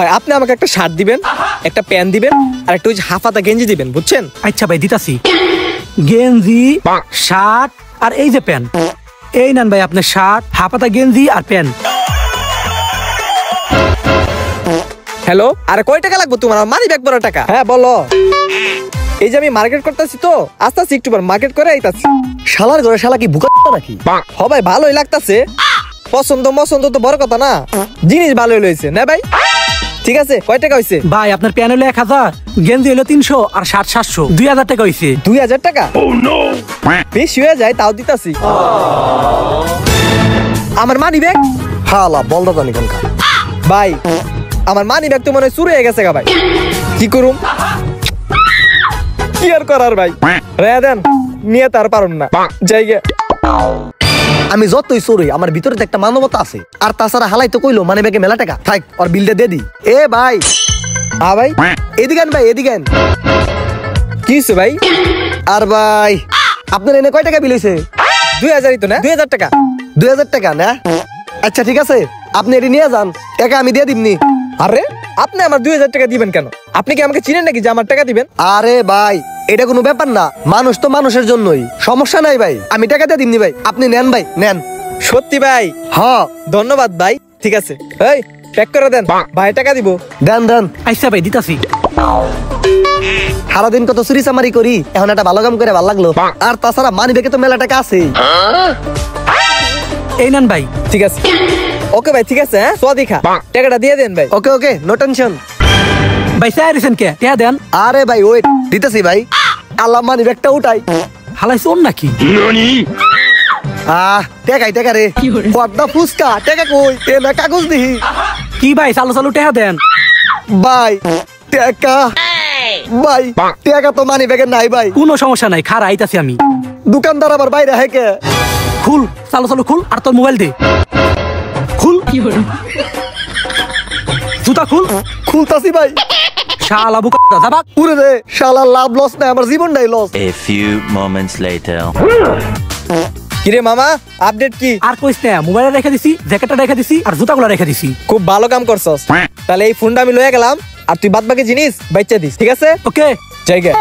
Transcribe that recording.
হয় আপনি আমাকে একটা শার্ট দিবেন, একটা প্যান্ট দিবেন, আর একটা ওই যে হাফাতা গেঞ্জি দিবেন, বুঝছেন? আচ্ছা ভাই দিতাছি। গেঞ্জি, শার্ট আর এই যে প্যান্ট। এই নেন ভাই আপনার শার্ট, হাফাতা গেঞ্জি আর প্যান্ট। হ্যালো, আরে কয় টাকা লাগবে তোমার? মানি ব্যাগ বড় টাকা। হ্যাঁ বলো। এই যে আমি মার্কেট করতেছি তো, আস্তে আস্তে একটু মার্কেট করে আইতাছি। শালার ঘরে শালা কি বুকা নাকি? ভাই ভালোই লাগতাছে, পছন্দ মছন্দ তো বড় কথা না, জিনিস ভালোই লইছে না ভাই? ঠিক আছে, কয় টাকা হইছে? ভাই আপনার প্যান্ট হলো 1000, গেঞ্জি হলো 300 আর শার্ট 700, 2000 টাকা হইছে। 2000 টাকা? বেশি হয়ে যায়, তাও দিতাছি। আমার মানি ব্যাগ? হালা বলদা জানি কোনকা। ভাই আমার মানি ব্যাগ তো মনে হয় চুরি হয়ে গেছে গা ভাই, কি করুম? কি আর করার ভাই, রে দেন নিয়ে তার পারুন না জায়গা। আমি যতই চোরই আমার ভিতরে তো একটা মানবতা আছে। আর তাছাড়া হালাই তো কইলো মানে ব্যাগে মেলা টাকা থাক, আর বিলটা দিয়ে দি। এ ভাই, হ্যাঁ ভাই, এদিকে আন ভাই, এদিকে আন। কি হইছে ভাই? আর ভাই আপনার এনে কয় টাকা বিল হইছে? 2000ই তো না? 2000 টাকা। 2000 টাকা না? আচ্ছা ঠিক আছে, আপনি এটি নিয়ে যান, টাকা আমি দিয়ে দিবনি। আরে আপনি আমার 2000 টাকা দিবেন কেন? আপনি কি আমাকে চিনেন নাকি যে আমার টাকা দিবেন? আরে ভাই এটা কোনো ব্যাপার না, মানুষ তো মানুষের জন্যই, সমস্যা নাই ভাই, আমি টাকা দিয়ে দিবনি ভাই, আপনি নেন ভাই নেন। সত্যি ভাই? হ্যাঁ ধন্যবাদ ভাই, ঠিক আছে। এই প্যাক করে দেন, ভাই টাকা দিব। দেন দেন। আচ্ছা ভাই দিতাছি। সারাদিন কত চুরি চামারি করি, এখন একটা ভালো কাম করে ভালো লাগলো। আর তাছাড়া মানি ব্যাগে তো মেলা টাকা আছে। এই নেন ভাই। ঠিক আছে, ওকে ভাই, ঠিক আছে। হ্যাঁ সোয়া দেখা টাকাটা দিয়ে দেন ভাই। ওকে ওকে, নো টেনশন। ভাই চাইছেন কে? টাকা দেন। আরে ভাই ওয়েট, দিতেছি ভাই। আল্লাহ মানি ব্যাগটা উঠাই। হালাই চোর নাকি? টাকাই টাকা রে, পদ্মা ফুচকা টাকা কই? এ না কাগজ দিহি। কি ভাই চালু চালু টাকা দেন। ভাই টাকা, ভাই টাকা তো মানি ব্যাগে নাই ভাই। কোনো সমস্যা নাই, খারা আইতাছি আমি। দোকানদার আবার বাইরে হেকে। খুল, চালু চালু খুল, আর তোর মোবাইল দে। খুল, জুতা খুল। খুলতাছি ভাই। শালা বুকা যাবা। পুরে রে শালা, লাভ লস নাই, আমার জীবনটাই loss. A few moments later. কিরে মামা, আপডেট কি? আর কইস না, মোবাইলে রেখে দিছি, জ্যাকেটটা রেখে দিছি, আর জুতাগুলো রেখে দিছি। খুব ভালো কাম করছস। তাহলে এই ফোনটা আমি লয়ে গেলাম, আর তুই বাদ বাকি জিনিস বেচে দিস, ঠিক আছে? ওকে জায়গা।